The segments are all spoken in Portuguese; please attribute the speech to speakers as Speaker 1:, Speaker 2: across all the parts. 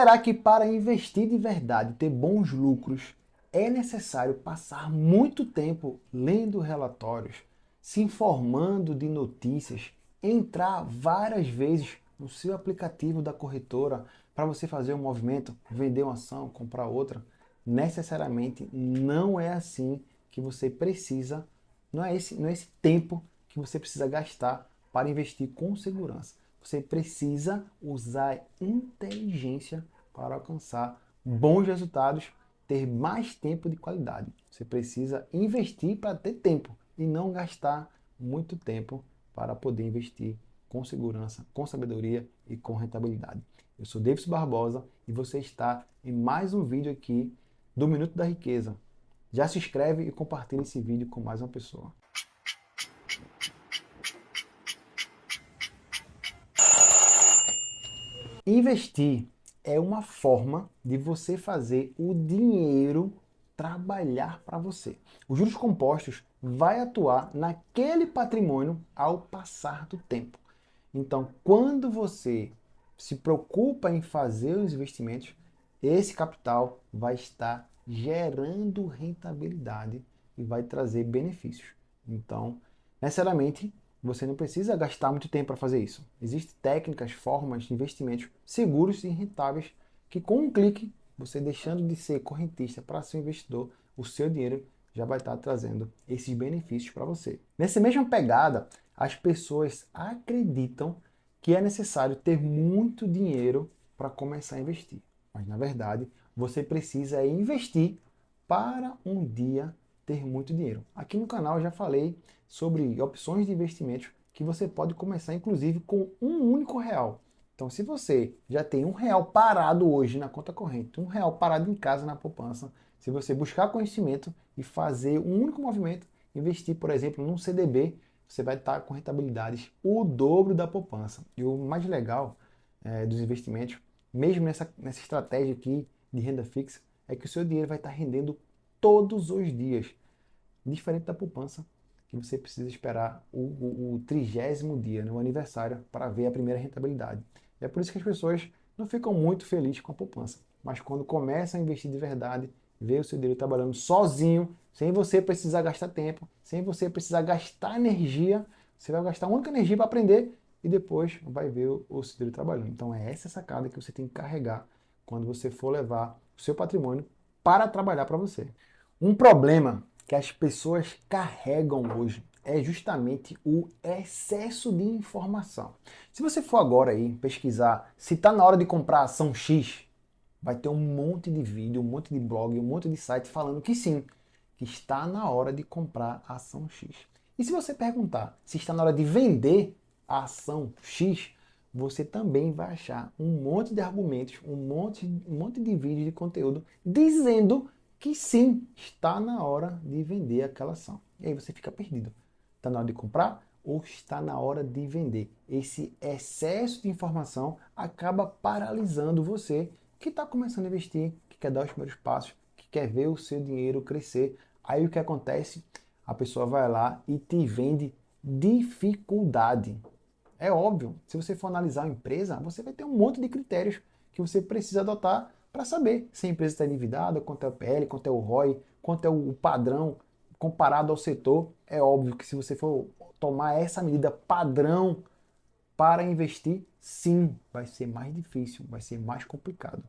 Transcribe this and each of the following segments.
Speaker 1: Será que para investir de verdade, ter bons lucros, é necessário passar muito tempo lendo relatórios, se informando de notícias, entrar várias vezes no seu aplicativo da corretora para você fazer um movimento, vender uma ação, comprar outra? Necessariamente não é assim que você precisa, não é esse tempo que você precisa gastar para investir com segurança. Você precisa usar inteligência para alcançar bons resultados, ter mais tempo de qualidade. Você precisa investir para ter tempo e não gastar muito tempo para poder investir com segurança, com sabedoria e com rentabilidade. Eu sou Davis Barbosa e você está em mais um vídeo aqui do Minuto da Riqueza. Já se inscreve e compartilha esse vídeo com mais uma pessoa. Investir é uma forma de você fazer o dinheiro trabalhar para você. Os juros compostos vai atuar naquele patrimônio ao passar do tempo. Então, quando você se preocupa em fazer os investimentos, esse capital vai estar gerando rentabilidade e vai trazer benefícios. Então, necessariamente, você não precisa gastar muito tempo para fazer isso. Existem técnicas, formas de investimentos seguros e rentáveis que, com um clique, você deixando de ser correntista para ser investidor, o seu dinheiro já vai estar trazendo esses benefícios para você. Nessa mesma pegada, as pessoas acreditam que é necessário ter muito dinheiro para começar a investir. Mas, na verdade, você precisa investir para um dia ter muito dinheiro. Aqui no canal eu já falei sobre opções de investimentos que você pode começar, inclusive, com um único real. Então, se você já tem R$ 1 parado hoje na conta corrente, R$ 1 parado em casa na poupança, se você buscar conhecimento e fazer um único movimento, investir, por exemplo, num CDB, você vai estar com rentabilidades o dobro da poupança. E o mais legal dos investimentos, mesmo nessa estratégia aqui de renda fixa, é que o seu dinheiro vai estar rendendo todos os dias. Diferente da poupança, que você precisa esperar o 30º dia, no aniversário, para ver a primeira rentabilidade. E é por isso que as pessoas não ficam muito felizes com a poupança. Mas quando começam a investir de verdade, vê o seu dinheiro trabalhando sozinho, sem você precisar gastar tempo, sem você precisar gastar energia, você vai gastar a única energia para aprender e depois vai ver o seu dinheiro trabalhando. Então é essa sacada que você tem que carregar quando você for levar o seu patrimônio para trabalhar para você. Um problema que as pessoas carregam hoje é justamente o excesso de informação. Se você for agora aí pesquisar se está na hora de comprar ação X, vai ter um monte de vídeo, um monte de blog, um monte de site falando que sim, que está na hora de comprar a ação X. E se você perguntar se está na hora de vender a ação X, você também vai achar um monte de argumentos, um monte de vídeos de conteúdo dizendo que sim, está na hora de vender aquela ação. E aí você fica perdido. Está na hora de comprar ou está na hora de vender? Esse excesso de informação acaba paralisando você que está começando a investir, que quer dar os primeiros passos, que quer ver o seu dinheiro crescer. Aí o que acontece? A pessoa vai lá e te vende dificuldade. É óbvio, se você for analisar uma empresa, você vai ter um monte de critérios que você precisa adotar para saber se a empresa está endividada, quanto é o PL, quanto é o ROI, quanto é o padrão comparado ao setor. É óbvio que se você for tomar essa medida padrão para investir, sim, vai ser mais difícil, vai ser mais complicado.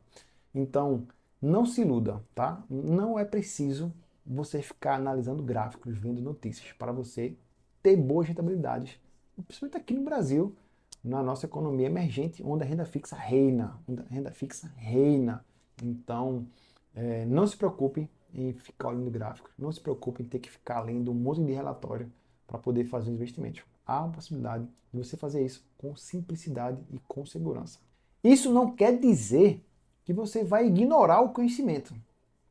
Speaker 1: Então, não se iluda, tá? Não é preciso você ficar analisando gráficos, vendo notícias para você ter boas rentabilidades, principalmente aqui no Brasil, na nossa economia emergente, onde a renda fixa reina, Então, não se preocupe em ficar olhando gráficos, não se preocupe em ter que ficar lendo um monte de relatório para poder fazer os investimentos. Há uma possibilidade de você fazer isso com simplicidade e com segurança. Isso não quer dizer que você vai ignorar o conhecimento.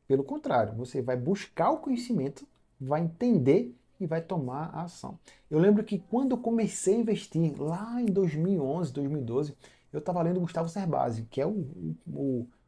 Speaker 1: Pelo contrário, você vai buscar o conhecimento, vai entender e vai tomar a ação. Eu lembro que quando eu comecei a investir lá em 2011, 2012, eu estava lendo Gustavo Cerbasi, que é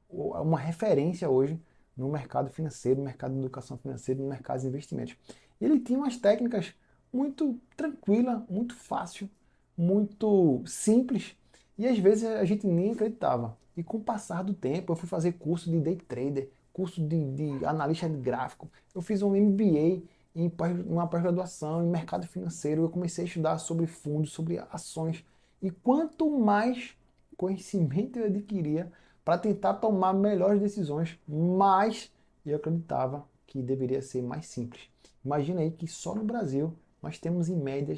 Speaker 1: uma referência hoje no mercado financeiro, no mercado de educação financeira, no mercado de investimentos. Ele tinha umas técnicas muito tranquila, muito fácil, muito simples, e às vezes a gente nem acreditava. E com o passar do tempo, eu fui fazer curso de day trader, curso de analista de gráfico. Eu fiz um MBA em uma pós-graduação em mercado financeiro. Eu comecei a estudar sobre fundos, sobre ações. E quanto mais conhecimento eu adquiria para tentar tomar melhores decisões, mais eu acreditava que deveria ser mais simples. Imagina aí que só no Brasil nós temos em média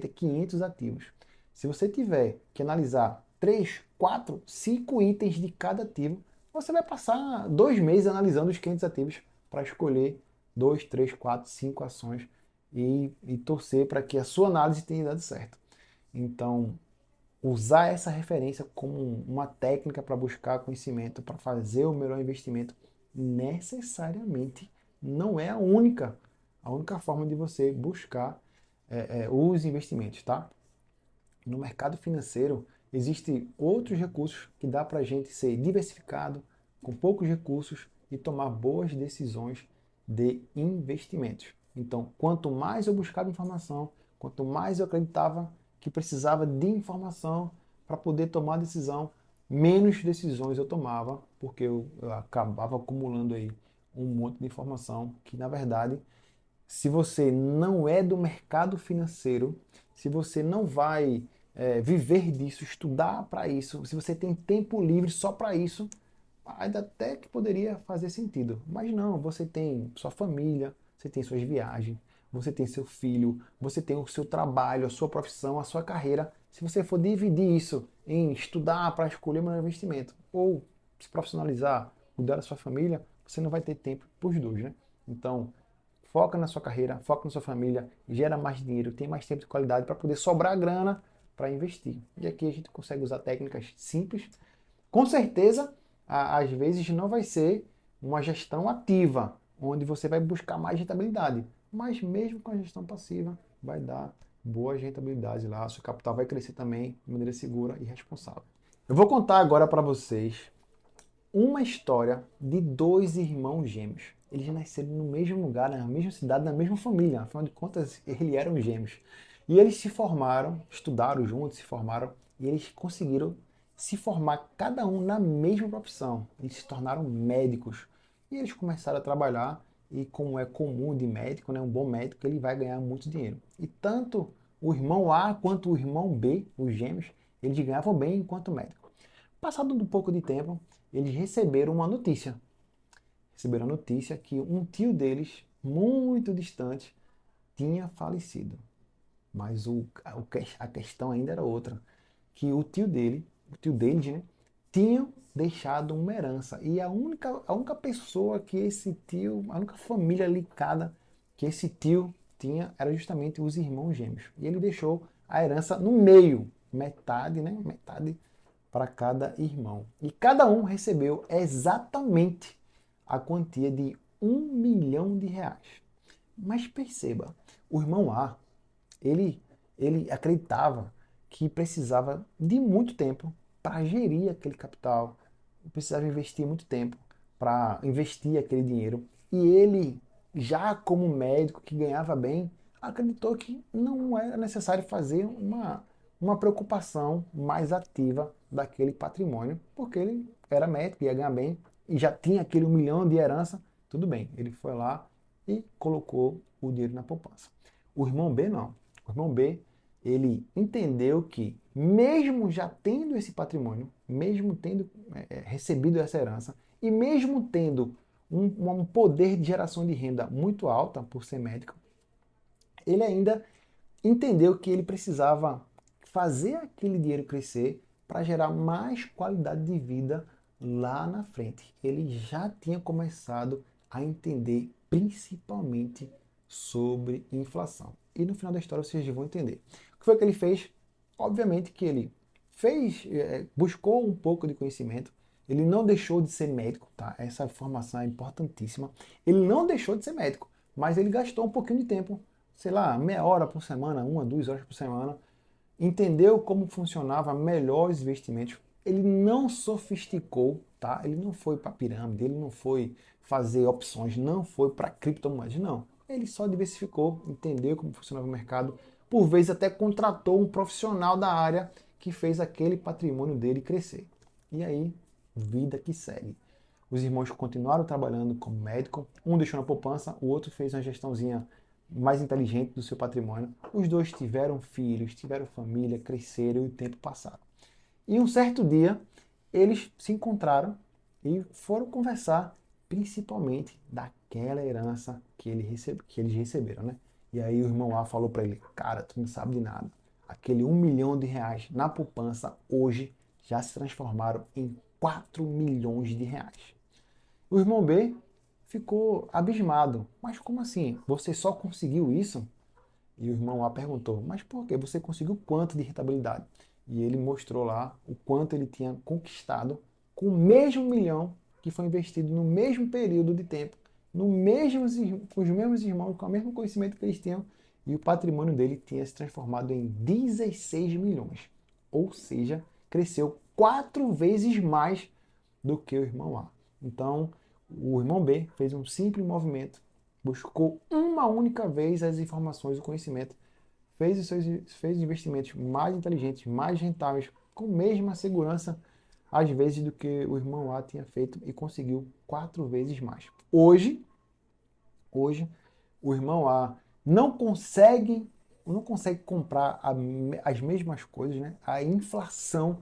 Speaker 1: 500 ativos. Se você tiver que analisar 3, 4, 5 itens de cada ativo, você vai passar 2 meses analisando os 500 ativos para escolher 2, 3, 4, 5 ações e torcer para que a sua análise tenha dado certo. Então, usar essa referência como uma técnica para buscar conhecimento, para fazer o melhor investimento, necessariamente não é a única forma de você buscar os investimentos, tá? No mercado financeiro, existem outros recursos que dá para a gente ser diversificado, com poucos recursos e tomar boas decisões de investimentos. Então, quanto mais eu buscava informação, quanto mais eu acreditava que precisava de informação para poder tomar decisão, menos decisões eu tomava, porque eu acabava acumulando aí um monte de informação que, na verdade, se você não é do mercado financeiro, se você não vai viver disso, estudar para isso, se você tem tempo livre só para isso, ainda até que poderia fazer sentido. Mas não, você tem sua família, você tem suas viagens, você tem seu filho, você tem o seu trabalho, a sua profissão, a sua carreira. Se você for dividir isso em estudar para escolher o melhor investimento ou se profissionalizar, cuidar da sua família, você não vai ter tempo para os dois, né? Então, foca na sua carreira, foca na sua família, gera mais dinheiro, tem mais tempo de qualidade para poder sobrar grana para investir. E aqui a gente consegue usar técnicas simples. Com certeza, às vezes não vai ser uma gestão ativa, onde você vai buscar mais rentabilidade. Mas mesmo com a gestão passiva, vai dar boas rentabilidades lá. Seu capital vai crescer também de maneira segura e responsável. Eu vou contar agora para vocês uma história de dois irmãos gêmeos. Eles nasceram no mesmo lugar, na mesma cidade, na mesma família. Afinal de contas, eles eram gêmeos. E eles se formaram, estudaram juntos, se formaram, e eles conseguiram se formar cada um na mesma profissão. Eles se tornaram médicos. E eles começaram a trabalhar, e como é comum de médico, né, um bom médico, ele vai ganhar muito dinheiro. E tanto o irmão A quanto o irmão B, os gêmeos, eles ganhavam bem enquanto médico. Passado um pouco de tempo, eles receberam uma notícia. Receberam a notícia que um tio deles, muito distante, tinha falecido. Mas a questão ainda era outra. Que o tio deles, né, tinha deixado uma herança. E a única pessoa que esse tio, a única família ligada que esse tio tinha era justamente os irmãos gêmeos. E ele deixou a herança no meio, metade, né, metade para cada irmão. E cada um recebeu exatamente a quantia de R$ 1 milhão. Mas perceba, o irmão A, ele acreditava que precisava de muito tempo para gerir aquele capital, precisava investir muito tempo para investir aquele dinheiro. E ele, já como médico que ganhava bem, acreditou que não era necessário fazer uma preocupação mais ativa daquele patrimônio, porque ele era médico, ia ganhar bem e já tinha aquele 1 milhão de herança, tudo bem. Ele foi lá e colocou o dinheiro na poupança. O irmão B não. O irmão B, ele entendeu que mesmo já tendo esse patrimônio, mesmo tendo recebido essa herança e mesmo tendo um poder de geração de renda muito alta por ser médico, ele ainda entendeu que ele precisava fazer aquele dinheiro crescer para gerar mais qualidade de vida lá na frente. Ele já tinha começado a entender principalmente sobre inflação. E no final da história vocês vão entender. O que foi que ele fez? Obviamente que ele buscou um pouco de conhecimento. Ele não deixou de ser médico, tá? Essa informação é importantíssima. Ele não deixou de ser médico, mas ele gastou um pouquinho de tempo, sei lá, meia hora por semana, 1, 2 horas por semana, entendeu como funcionava melhor os investimentos. Ele não sofisticou, tá? Ele não foi para pirâmide, ele não foi fazer opções, não foi para criptomoedas, não. Ele só diversificou, entendeu como funcionava o mercado, por vezes até contratou um profissional da área que fez aquele patrimônio dele crescer. E aí vida que segue. Os irmãos continuaram trabalhando como médico, um deixou na poupança, o outro fez uma gestãozinha mais inteligente do seu patrimônio. Os dois tiveram filhos, tiveram família, cresceram e o tempo passaram. E um certo dia, eles se encontraram e foram conversar principalmente daquela herança que eles receberam, né? E aí o irmão A falou para ele, cara, tu não sabe de nada. Aquele R$ 1 milhão na poupança hoje já se transformaram em R$ 4 milhões. O irmão B ficou abismado. Mas como assim? Você só conseguiu isso? E o irmão A perguntou, mas por quê? Você conseguiu quanto de rentabilidade? E ele mostrou lá o quanto ele tinha conquistado com o mesmo milhão que foi investido no mesmo período de tempo, com os mesmos irmãos, com o mesmo conhecimento que eles tinham, e o patrimônio dele tinha se transformado em 16 milhões. Ou seja, cresceu 4 vezes mais do que o irmão A. Então, o irmão B fez um simples movimento, buscou uma única vez as informações, o conhecimento, fez investimentos mais inteligentes, mais rentáveis, com a mesma segurança, às vezes, do que o irmão A tinha feito e conseguiu 4 vezes mais. Hoje, o irmão A não consegue comprar as mesmas coisas, né? A inflação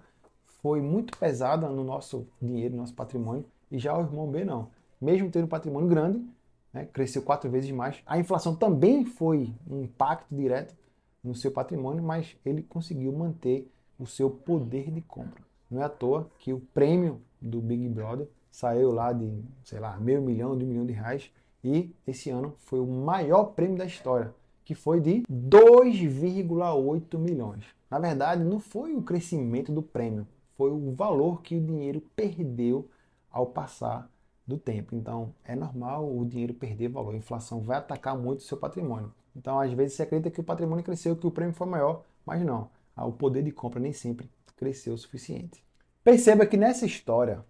Speaker 1: foi muito pesada no nosso dinheiro, no nosso patrimônio, e já o irmão B não. Mesmo tendo um patrimônio grande, né, cresceu 4 vezes mais. A inflação também foi um impacto direto no seu patrimônio, mas ele conseguiu manter o seu poder de compra. Não é à toa que o prêmio do Big Brother saiu lá de, sei lá, meio milhão, de R$ 1 milhão, e esse ano foi o maior prêmio da história, que foi de 2,8 milhões. Na verdade, não foi o crescimento do prêmio, foi o valor que o dinheiro perdeu ao passar do tempo. Então, é normal o dinheiro perder valor. A inflação vai atacar muito o seu patrimônio. Então, às vezes, você acredita que o patrimônio cresceu, que o prêmio foi maior, mas não. O poder de compra nem sempre cresceu o suficiente. Perceba que nessa história,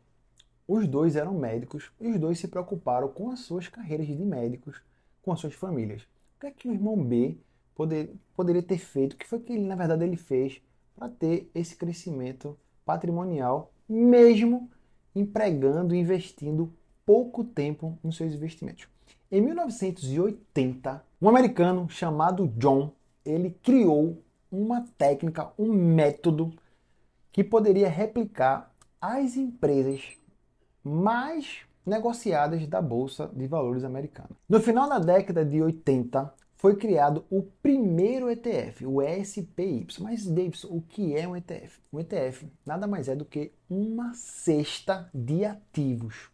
Speaker 1: os dois eram médicos e os dois se preocuparam com as suas carreiras de médicos, com as suas famílias. O que é que o irmão B poderia ter feito? O que foi que ele, na verdade, ele fez para ter esse crescimento patrimonial, mesmo empregando e investindo pouco tempo nos seus investimentos? Em 1980, um americano chamado John, ele criou uma técnica, um método que poderia replicar as empresas mais negociadas da Bolsa de Valores americana. No final da década de 80, foi criado o primeiro ETF, o SPY. Mas, Davidson, o que é um ETF? Um ETF nada mais é do que uma cesta de ativos,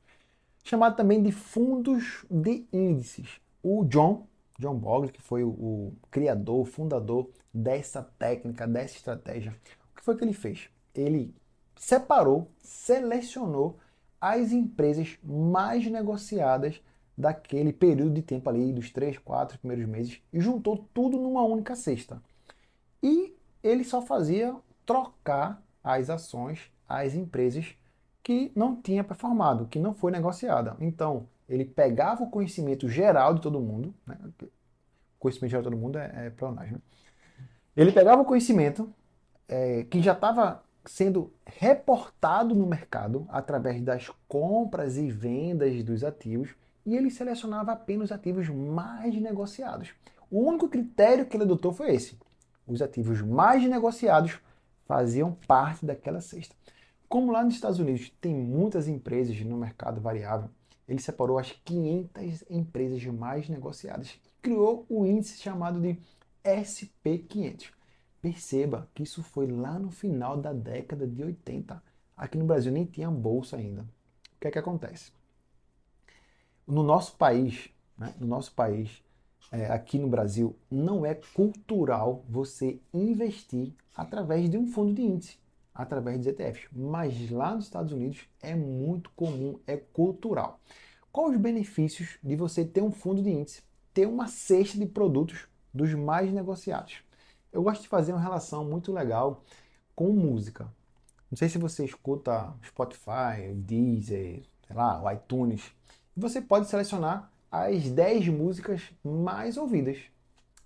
Speaker 1: chamado também de fundos de índices. O John Bogle, que foi o criador, o fundador dessa técnica, dessa estratégia, o que foi que ele fez? Ele selecionou as empresas mais negociadas daquele período de tempo ali, dos 3, 4 primeiros meses, e juntou tudo numa única cesta. E ele só fazia trocar as ações às empresas que não tinha performado, que não foi negociada. Então, ele pegava o conhecimento geral de todo mundo, né? O conhecimento geral de todo mundo é pleonagem, né? Ele pegava o conhecimento que já estava sendo reportado no mercado através das compras e vendas dos ativos, e ele selecionava apenas os ativos mais negociados. O único critério que ele adotou foi esse. Os ativos mais negociados faziam parte daquela cesta. Como lá nos Estados Unidos tem muitas empresas no mercado variável, ele separou as 500 empresas mais negociadas e criou o índice chamado de SP500. Perceba que isso foi lá no final da década de 80. Aqui no Brasil nem tinha bolsa ainda. O que é que acontece? No nosso país, né, aqui no Brasil, não é cultural você investir através de um fundo de índice, através de ETFs. Mas lá nos Estados Unidos é muito comum, é cultural. Quais os benefícios de você ter um fundo de índice? Ter uma cesta de produtos dos mais negociados. Eu gosto de fazer uma relação muito legal com música. Não sei se você escuta Spotify, Deezer, sei lá, o iTunes. Você pode selecionar as 10 músicas mais ouvidas,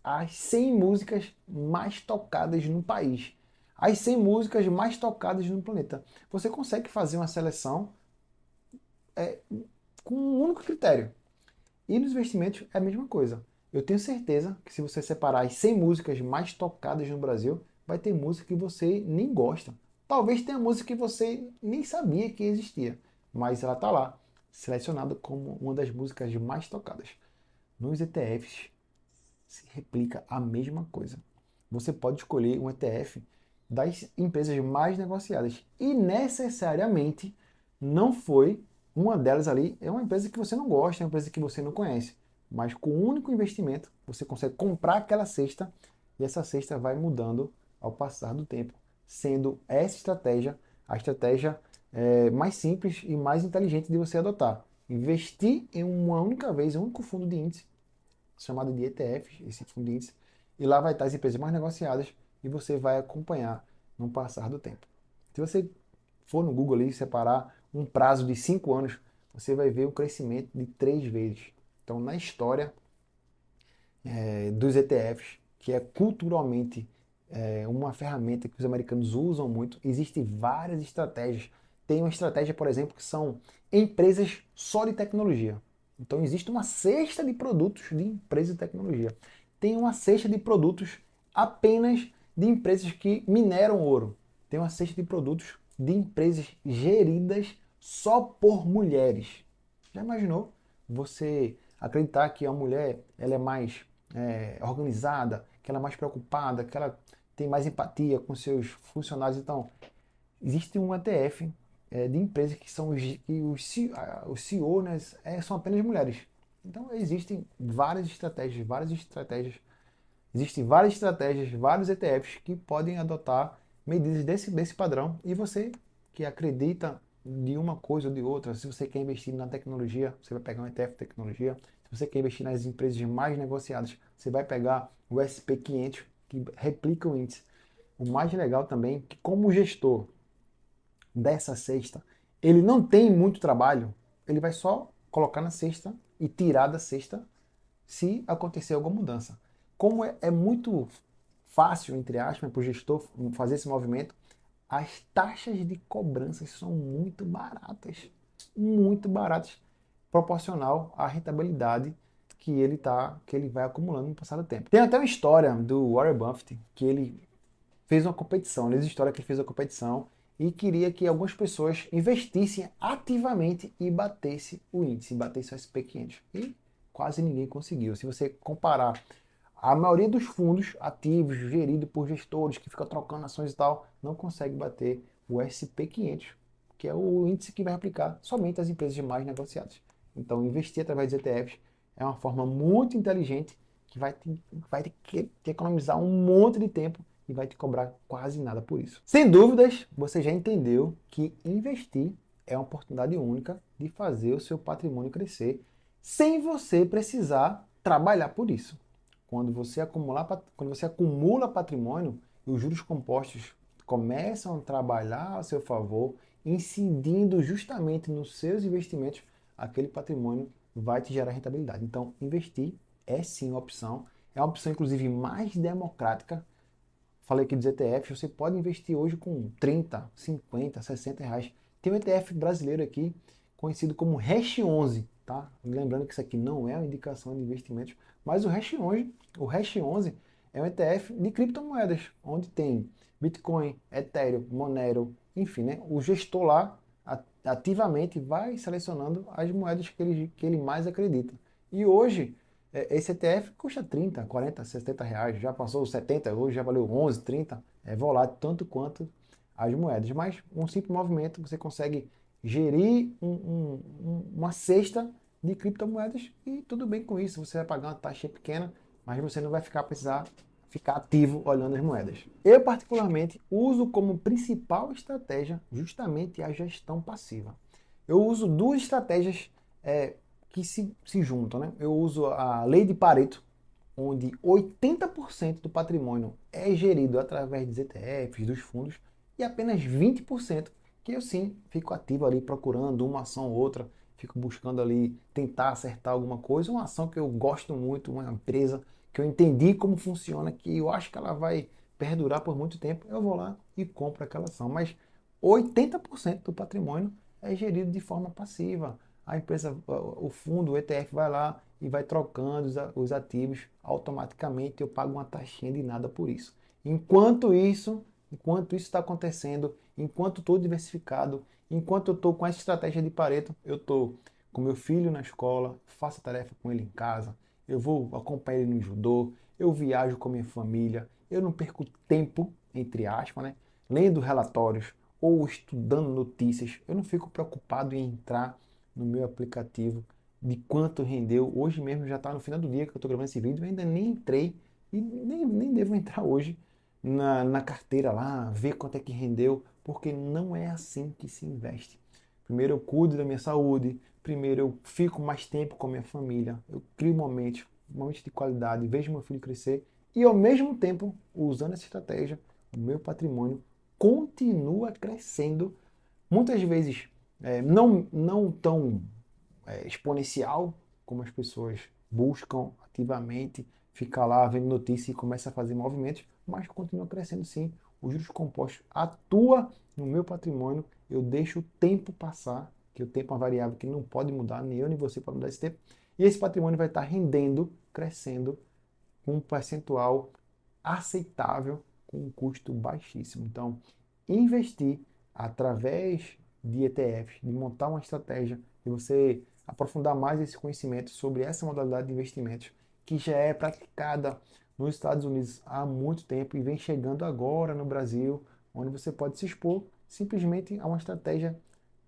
Speaker 1: as 100 músicas mais tocadas no país, as 100 músicas mais tocadas no planeta. Você consegue fazer uma seleção com um único critério. E nos investimentos é a mesma coisa. Eu tenho certeza que se você separar as 100 músicas mais tocadas no Brasil, vai ter música que você nem gosta. Talvez tenha música que você nem sabia que existia, mas ela está lá, selecionada como uma das músicas mais tocadas. Nos ETFs se replica a mesma coisa. Você pode escolher um ETF das empresas mais negociadas e necessariamente não foi uma delas ali, é uma empresa que você não gosta, é uma empresa que você não conhece. Mas com um único investimento, você consegue comprar aquela cesta e essa cesta vai mudando ao passar do tempo, sendo essa estratégia a estratégia mais simples e mais inteligente de você adotar. Investir em uma única vez, em um único fundo de índice, chamado de ETFs, esse fundo de índice, e lá vai estar as empresas mais negociadas e você vai acompanhar no passar do tempo. Se você for no Google ali e separar um prazo de 5 anos, você vai ver o crescimento de 3 vezes. Então, na história dos ETFs, que é culturalmente uma ferramenta que os americanos usam muito, existem várias estratégias. Tem uma estratégia, por exemplo, que são empresas só de tecnologia. Então, existe uma cesta de produtos de empresas de tecnologia. Tem uma cesta de produtos apenas de empresas que mineram ouro. Tem uma cesta de produtos de empresas geridas só por mulheres. Já imaginou você acreditar que a mulher ela é mais organizada, que ela é mais preocupada, que ela tem mais empatia com seus funcionários? Então, existe um ETF de empresas que são os CEO, né, são apenas mulheres. Então, existem várias estratégias, vários ETFs que podem adotar medidas desse padrão. E você que acredita de uma coisa ou de outra, se você quer investir na tecnologia, você vai pegar um ETF de tecnologia. Se você quer investir nas empresas mais negociadas, você vai pegar o SP500, que replica o índice. O mais legal também é que, como gestor dessa cesta, ele não tem muito trabalho, ele vai só colocar na cesta e tirar da cesta se acontecer alguma mudança. Como é muito fácil, entre aspas, para o gestor fazer esse movimento, as taxas de cobranças são muito baratas, proporcional à rentabilidade que ele vai acumulando no passar do tempo. Tem até uma história do Warren Buffett que ele fez uma competição, ele diz a história que ele fez uma competição e queria que algumas pessoas investissem ativamente e batesse o índice, batesse o SP500. E quase ninguém conseguiu. Se você comparar a maioria dos fundos ativos, geridos por gestores que ficam trocando ações e tal, não consegue bater o SP500, que é o índice que vai aplicar somente as empresas mais negociadas. Então, investir através de ETFs é uma forma muito inteligente que vai te economizar um monte de tempo e vai te cobrar quase nada por isso. Sem dúvidas, você já entendeu que investir é uma oportunidade única de fazer o seu patrimônio crescer sem você precisar trabalhar por isso. Quando você acumula patrimônio, os juros compostos começam a trabalhar a seu favor, incidindo justamente nos seus investimentos, aquele patrimônio vai te gerar rentabilidade. Então, investir é sim uma opção, é uma opção inclusive mais democrática. Falei aqui dos ETFs, você pode investir hoje com 30, 50, 60 reais. Tem um ETF brasileiro aqui, conhecido como Hash11, tá? Lembrando que isso aqui não é uma indicação de investimentos, mas o Hash11 é um ETF de criptomoedas, onde tem Bitcoin, Ethereum, Monero, enfim, né? O gestor lá ativamente vai selecionando as moedas que ele mais acredita. E hoje, esse ETF custa 30, 40, 60 reais, já passou os 70, hoje já valeu 11, 30, é volátil tanto quanto as moedas. Mas um simples movimento você consegue gerir uma cesta de criptomoedas e tudo bem com isso. Você vai pagar uma taxa pequena, mas você não vai precisar ficar ativo olhando as moedas. Eu, particularmente, uso como principal estratégia justamente a gestão passiva. Eu uso duas estratégias que se juntam, né? Eu uso a lei de Pareto, onde 80% do patrimônio é gerido através dos ETFs, dos fundos, e apenas 20% que eu sim fico ativo ali procurando uma ação ou outra, fico buscando ali tentar acertar alguma coisa, uma ação que eu gosto muito, uma empresa que eu entendi como funciona, que eu acho que ela vai perdurar por muito tempo, eu vou lá e compro aquela ação. Mas 80% do patrimônio é gerido de forma passiva. A empresa, o fundo, o ETF vai lá e vai trocando os ativos automaticamente. Eu pago uma taxinha de nada por isso. Enquanto isso está acontecendo, enquanto estou diversificado, enquanto eu estou com essa estratégia de Pareto, eu estou com meu filho na escola, faço a tarefa com ele em casa, eu vou acompanhar ele no judô, eu viajo com minha família, eu não perco tempo, entre aspas, né, lendo relatórios ou estudando notícias, eu não fico preocupado em entrar no meu aplicativo de quanto rendeu. Hoje mesmo já está no final do dia que eu estou gravando esse vídeo, eu ainda nem entrei e nem devo entrar hoje na carteira lá, ver quanto é que rendeu, porque não é assim que se investe. Primeiro eu cuido da minha saúde, primeiro eu fico mais tempo com a minha família, eu crio momentos de qualidade, vejo meu filho crescer e ao mesmo tempo, usando essa estratégia, o meu patrimônio continua crescendo, muitas vezes não tão exponencial como as pessoas buscam ativamente, fica lá vendo notícia e começa a fazer movimentos, mas continua crescendo sim. Os juros compostos atua no meu patrimônio, eu deixo o tempo passar, que o tempo é uma variável que não pode mudar, nem eu nem você pode mudar esse tempo, e esse patrimônio vai estar rendendo, crescendo, com um percentual aceitável, com um custo baixíssimo. Então, investir através de ETFs, de montar uma estratégia, de você aprofundar mais esse conhecimento sobre essa modalidade de investimentos, que já é praticada nos Estados Unidos há muito tempo e vem chegando agora no Brasil, onde você pode se expor simplesmente a uma estratégia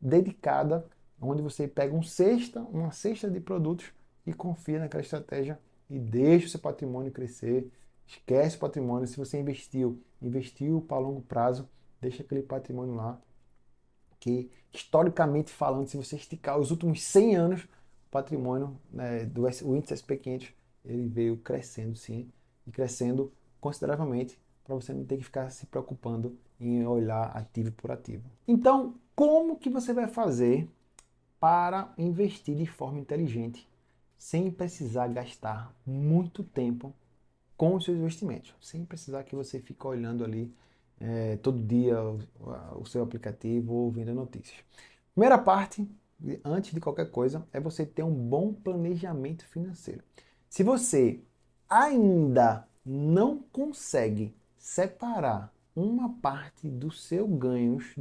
Speaker 1: dedicada, onde você pega uma cesta de produtos e confia naquela estratégia e deixa o seu patrimônio crescer. Esquece o patrimônio. Se você investiu para longo prazo, deixa aquele patrimônio lá. Que, historicamente falando, se você esticar os últimos 100 anos, o patrimônio, né, o índice SP500, ele veio crescendo sim, e crescendo consideravelmente, para você não ter que ficar se preocupando em olhar ativo por ativo. Então, como que você vai fazer para investir de forma inteligente, sem precisar gastar muito tempo com os seus investimentos, sem precisar que você fique olhando ali todo dia o seu aplicativo ou vendo notícias. Primeira parte, antes de qualquer coisa, é você ter um bom planejamento financeiro. Se você ainda não consegue separar uma parte dos seus ganhos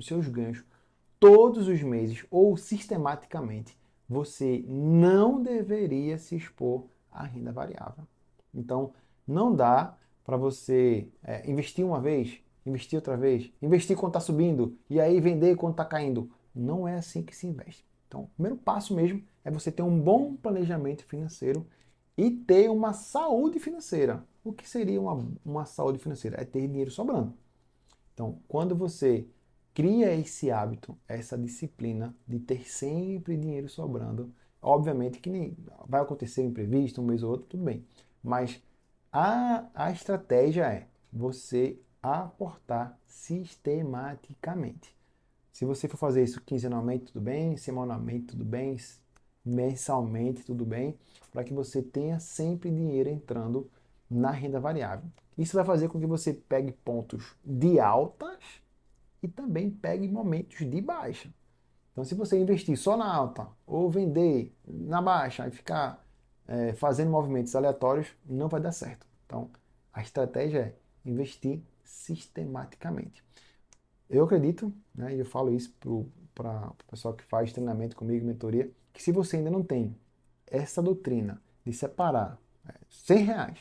Speaker 1: todos os meses ou sistematicamente, você não deveria se expor à renda variável. Então, não dá para você investir uma vez, investir outra vez, investir quando está subindo e aí vender quando está caindo. Não é assim que se investe. Então, o primeiro passo mesmo é você ter um bom planejamento financeiro e ter uma saúde financeira. O que seria uma saúde financeira? É ter dinheiro sobrando. Então, quando você cria esse hábito, essa disciplina de ter sempre dinheiro sobrando, obviamente que nem vai acontecer um imprevisto, um mês ou outro, tudo bem. Mas a estratégia é você aportar sistematicamente. Se você for fazer isso quinzenalmente, tudo bem, semanalmente, tudo bem, mensalmente, tudo bem, para que você tenha sempre dinheiro entrando na renda variável. Isso vai fazer com que você pegue pontos de altas e também pegue momentos de baixa. Então, se você investir só na alta ou vender na baixa e ficar fazendo movimentos aleatórios, não vai dar certo. Então, a estratégia é investir sistematicamente. Eu acredito, né, e eu falo isso para o pessoal que faz treinamento comigo, mentoria, que se você ainda não tem essa doutrina de separar R$ 100, R$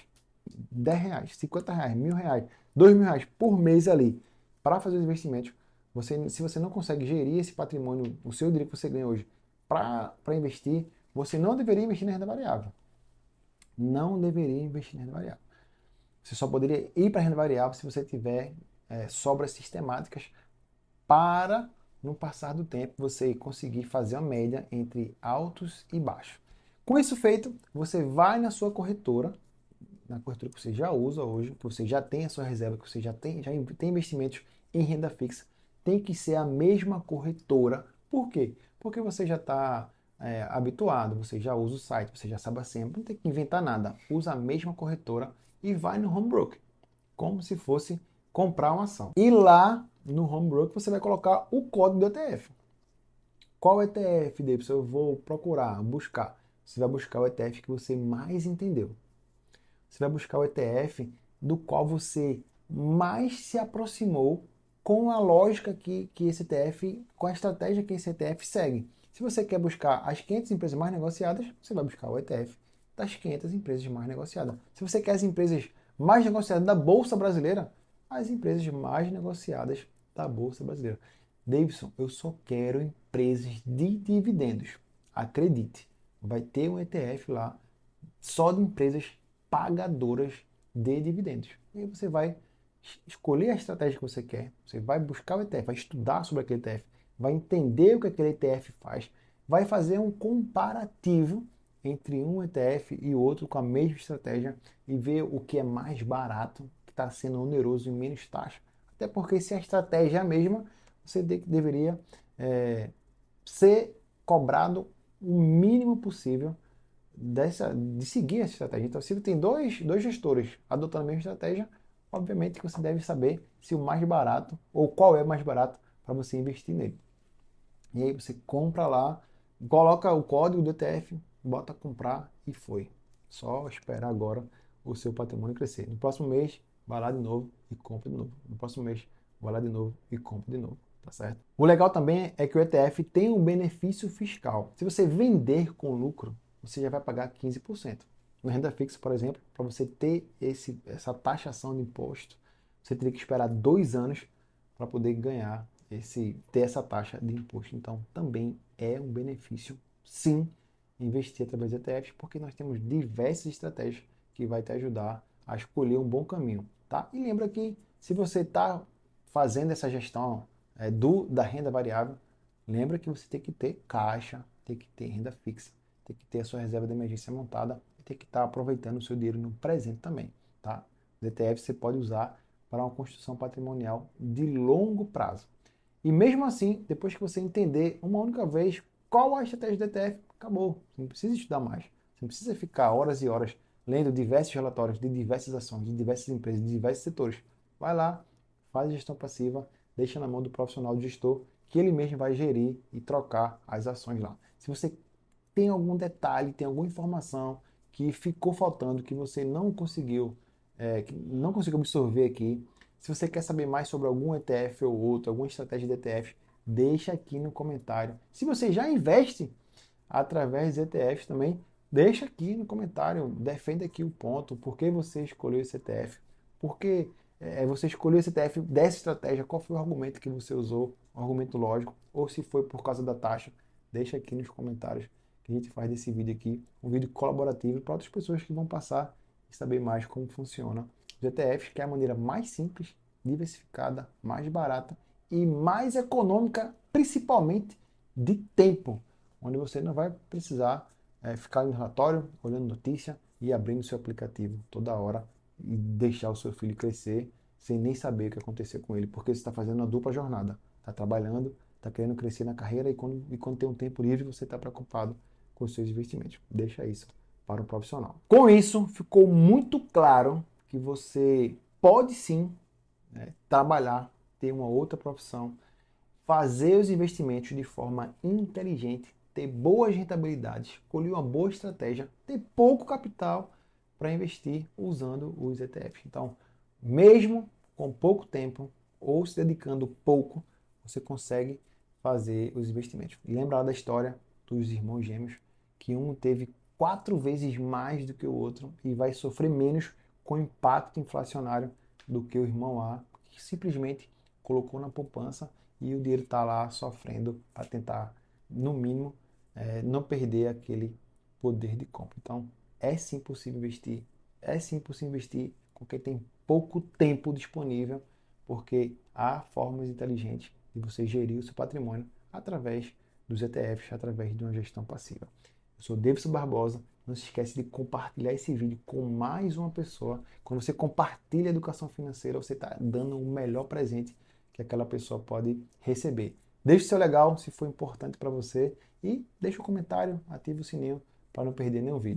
Speaker 1: 10, R$ 50, R$ 1.000, R$ 2.000 por mês ali para fazer os investimentos, se você não consegue gerir esse patrimônio, o seu dinheiro que você ganha hoje para investir, você não deveria investir na renda variável. Não deveria investir na renda variável. Você só poderia ir para a renda variável se você tiver sobras sistemáticas para, no passar do tempo, você conseguir fazer a média entre altos e baixos. Com isso feito, você vai na sua corretora, na corretora que você já usa hoje, que você já tem a sua reserva, que você já tem investimentos em renda fixa, tem que ser a mesma corretora. Por quê? Porque você já está habituado, você já usa o site, você já sabe sempre, não tem que inventar nada. Usa a mesma corretora e vai no home broker, como se fosse comprar uma ação. E lá no home broker você vai colocar o código do ETF. Qual ETF, Davidson, eu vou procurar, buscar? Você vai buscar o ETF que você mais entendeu. Você vai buscar o ETF do qual você mais se aproximou com a lógica que esse ETF, com a estratégia que esse ETF segue. Se você quer buscar as 500 empresas mais negociadas, você vai buscar o ETF das 500 empresas mais negociadas. Se você quer as empresas mais negociadas da Bolsa Brasileira, as empresas mais negociadas da Bolsa Brasileira. Davidson, eu só quero empresas de dividendos. Acredite, vai ter um ETF lá só de empresas pagadoras de dividendos. E aí você vai escolher a estratégia que você quer, você vai buscar o ETF, vai estudar sobre aquele ETF, vai entender o que aquele ETF faz, vai fazer um comparativo entre um ETF e outro com a mesma estratégia e ver o que é mais barato, que está sendo oneroso e menos taxa. Até porque se a estratégia é a mesma, você deveria ser cobrado o mínimo possível de seguir essa estratégia. Então, se tem dois gestores adotando a mesma estratégia, obviamente que você deve saber se o mais barato ou qual é o mais barato para você investir nele. E aí você compra lá, coloca o código do ETF, bota comprar e foi. Só esperar agora o seu patrimônio crescer. No próximo mês, vai lá de novo e compra de novo. No próximo mês, vai lá de novo e compra de novo. Tá certo? O legal também é que o ETF tem um benefício fiscal. Se você vender com lucro, você já vai pagar 15%. Na renda fixa, por exemplo, para você ter essa taxação de imposto, você teria que esperar 2 anos para poder ganhar ter essa taxa de imposto. Então, também é um benefício, sim, investir através de ETFs, porque nós temos diversas estratégias que vai te ajudar a escolher um bom caminho, tá? E lembra que se você está fazendo essa gestão da renda variável, lembra que você tem que ter caixa, tem que ter renda fixa, tem que ter a sua reserva de emergência montada e tem que estar aproveitando o seu dinheiro no presente também, tá? Os ETFs você pode usar para uma construção patrimonial de longo prazo. E mesmo assim, depois que você entender uma única vez qual a estratégia do ETF, acabou. Você não precisa estudar mais. Você não precisa ficar horas e horas lendo diversos relatórios de diversas ações, de diversas empresas, de diversos setores. Vai lá, faz a gestão passiva, deixa na mão do profissional do gestor, que ele mesmo vai gerir e trocar as ações lá. Se você tem algum detalhe, tem alguma informação que ficou faltando, que você que não conseguiu absorver aqui, se você quer saber mais sobre algum ETF ou outro, alguma estratégia de ETF, deixa aqui no comentário. Se você já investe através de ETFs também, deixa aqui no comentário, defenda aqui o ponto, por que você escolheu esse ETF, por que você escolheu esse ETF dessa estratégia, qual foi o argumento que você usou, o argumento lógico, ou se foi por causa da taxa, deixa aqui nos comentários que a gente faz desse vídeo aqui, um vídeo colaborativo para outras pessoas que vão passar e saber mais como funciona os ETFs, que é a maneira mais simples, diversificada, mais barata e mais econômica, principalmente de tempo, onde você não vai precisar ficar no relatório, olhando notícia e abrindo seu aplicativo toda hora e deixar o seu filho crescer sem nem saber o que aconteceu com ele, porque você está fazendo uma dupla jornada, está trabalhando, está querendo crescer na carreira e quando tem um tempo livre você está preocupado com os seus investimentos. Deixa isso para o profissional. Com isso, ficou muito claro que você pode sim trabalhar, ter uma outra profissão, fazer os investimentos de forma inteligente, ter boas rentabilidades, escolher uma boa estratégia, ter pouco capital para investir usando os ETFs. Então, mesmo com pouco tempo ou se dedicando pouco, você consegue fazer os investimentos. E lembrar da história dos irmãos gêmeos, que um teve 4 vezes mais do que o outro e vai sofrer menos com o impacto inflacionário do que o irmão A, que simplesmente colocou na poupança e o dinheiro está lá sofrendo para tentar, no mínimo, não perder aquele poder de compra. Então, é sim possível investir, é sim possível investir com quem tem pouco tempo disponível, porque há formas inteligentes de você gerir o seu patrimônio através dos ETFs, através de uma gestão passiva. Eu sou Davidson Barbosa. Não se esquece de compartilhar esse vídeo com mais uma pessoa. Quando você compartilha a educação financeira, você está dando o melhor presente que aquela pessoa pode receber. Deixe o seu legal se for importante para você e deixe um comentário, ative o sininho para não perder nenhum vídeo.